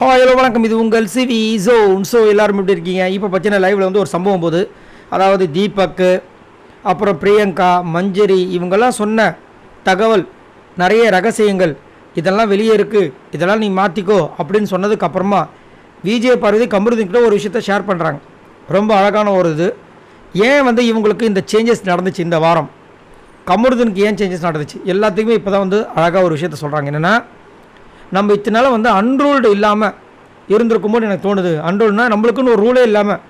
Hello வணக்கம். இது உங்கள் சிவி ஜோன். ஸோ எல்லோரும் எப்படி இருக்கீங்க? இப்போ பார்த்தீங்கன்னா லைவில் வந்து ஒரு சம்பவம் போது, அதாவது தீபக்கு, அப்புறம் பிரியங்கா, மஞ்சரி இவங்கெல்லாம் சொன்ன தகவல், நிறைய ரகசியங்கள் இதெல்லாம் வெளியே இருக்குது, இதெல்லாம் நீ மாற்றிக்கோ அப்படின்னு சொன்னதுக்கப்புறமா விஜய் பார்வதி கமருதீன்கிட்ட ஒரு விஷயத்த ஷேர் பண்ணுறாங்க. ரொம்ப அழகான ஒரு இது. ஏன் வந்து இவங்களுக்கு இந்த சேஞ்சஸ் நடந்துச்சு இந்த வாரம், கமருதீனுக்கு ஏன் சேஞ்சஸ் நடந்துச்சு எல்லாத்துக்குமே இப்போ தான் வந்து அழகாக ஒரு விஷயத்த சொல்கிறாங்க. என்னென்னா, நம்ம இத்தனால வந்து அன்ரூல்டு இல்லாமல் இருந்திருக்கும்போது எனக்கு தோணுது. அன்ரூல்டுனா நம்மளுக்குன்னு ஒரு ரூலே இல்லாமல்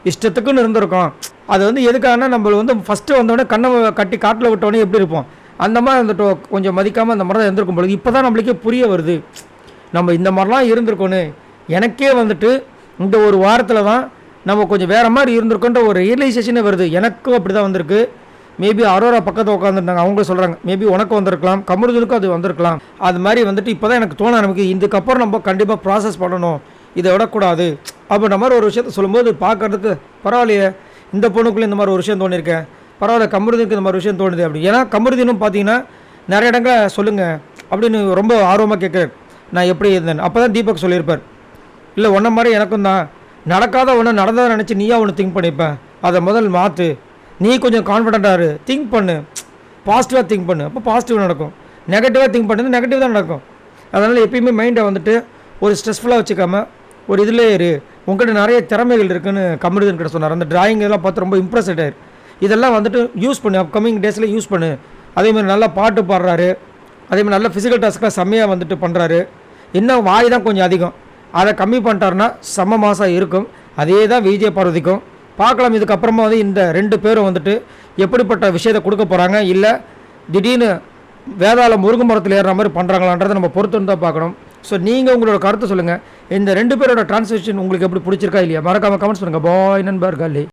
இஷ்டத்துக்குன்னு இருந்திருக்கோம். அது வந்து எதுக்காகனா, நம்ம வந்து ஃபஸ்ட்டு வந்தோடனே கண்ணை கட்டி காட்டில் விட்டோடனே எப்படி இருப்போம், அந்த மாதிரி வந்துட்டு கொஞ்சம் மதிக்காமல் அந்த மாதிரி தான் இருந்திருக்கும் பொழுது இப்போ தான் நம்மளுக்கே புரிய வருது நம்ம இந்த மாதிரிலாம் இருந்திருக்கோன்னு. எனக்கே வந்துட்டு இந்த ஒரு வாரத்தில் தான் நம்ம கொஞ்சம் வேறு மாதிரி இருந்திருக்கோன்ற ஒரு ரியலைசேஷனே வருது. எனக்கும் அப்படி தான் வந்திருக்கு. மேபி அரோரா பக்கத்தில் உட்காந்துருந்தாங்க, அவங்க சொல்கிறாங்க மேபி உனக்கு வந்திருக்கலாம், கமருதீனுக்கும் அது வந்திருக்கலாம். அது மாதிரி வந்துட்டு இப்போ தான் எனக்கு தோண நமக்கு இதுக்கப்புறம் நம்ம கண்டிப்பாக ப்ராசஸ் பண்ணணும், இதை விடக்கூடாது அப்படின்ற மாதிரி ஒரு விஷயத்த சொல்லும்போது பார்க்குறதுக்கு பரவாயில்லையே, இந்த பொண்ணுக்குள்ளே இந்த மாதிரி ஒரு விஷயம் தோணியிருக்கேன், பரவாயில்ல கமருதீனுக்கு இந்த மாதிரி விஷயம் தோணுது அப்படி. ஏன்னா கமருதீனும் பார்த்தீங்கன்னா நிறைய இடங்கள் சொல்லுங்கள் அப்படின்னு ரொம்ப ஆர்வமாக கேட்குறேன் நான் எப்படி இருந்தேன். அப்போ தான் தீபக் சொல்லியிருப்பார், இல்லை ஒன்றை மாதிரி எனக்கும் தான் நடக்காத ஒன்று நடந்ததை நினச்சி நீயா ஒன்று திங்க் பண்ணிப்பேன், அதை முதல் மாற்று, நீ கொஞ்சம் கான்ஃபிடென்ட்டாக இரு, திங்க் பண்ணு, பாசிட்டிவாக திங்க் பண்ணு, அப்போ பாசிட்டிவ் நடக்கும். நெகட்டிவாக திங்க் பண்ணது நெகட்டிவ் தான் நடக்கும். அதனால் எப்பயுமே மைண்டை வந்துட்டு ஒரு ஸ்ட்ரெஸ்ஃபுல்லாக வச்சுக்காமல் ஒரு இதில் இரு. உங்கள்கிட்ட நிறைய திறமைகள் இருக்குதுன்னு கமருதீன் கிட்ட சொன்னார். அந்த டிராயிங் எல்லாம் பார்த்து ரொம்ப இம்ப்ரெஸ் ஆகிட்டார். இதெல்லாம் வந்துட்டு யூஸ் பண்ணு, அப்கமிங் டேஸில் யூஸ் பண்ணு. அதேமாதிரி நல்லா பாட்டு பாடுறாரு, அதேமாதிரி நல்ல ஃபிசிக்கல் டாஸ்க்கெலாம் செம்மையாக வந்துட்டு பண்ணுறாரு. இன்னும் வாய் தான் கொஞ்சம் அதிகம், அதை கம்மி பண்ணிட்டாருன்னா செம்ம மாதம் இருக்கும். அதே தான் விஜய் பார்வதிக்கும். பார்க்கலாம் இதுக்கப்புறமா வந்து இந்த ரெண்டு பேரும் வந்துட்டு எப்படிப்பட்ட விஷயத்தை கொடுக்க போகிறாங்க, இல்லை திடீர்னு வேதாள முருங்கை மரத்தில் ஏறுற மாதிரி பண்ணுறாங்களான்றதை நம்ம பொறுத்து தான் பார்க்கணும். ஸோ நீங்கள் உங்களோட கருத்தை சொல்லுங்கள். இந்த ரெண்டு பேரோட டிரான்ஸ்லேஷன் உங்களுக்கு எப்படி பிடிச்சிருக்கா இல்லையா, மறக்காமல் கமெண்ட்ஸ் பண்ணுங்கள். பாய் நண்பர்களே.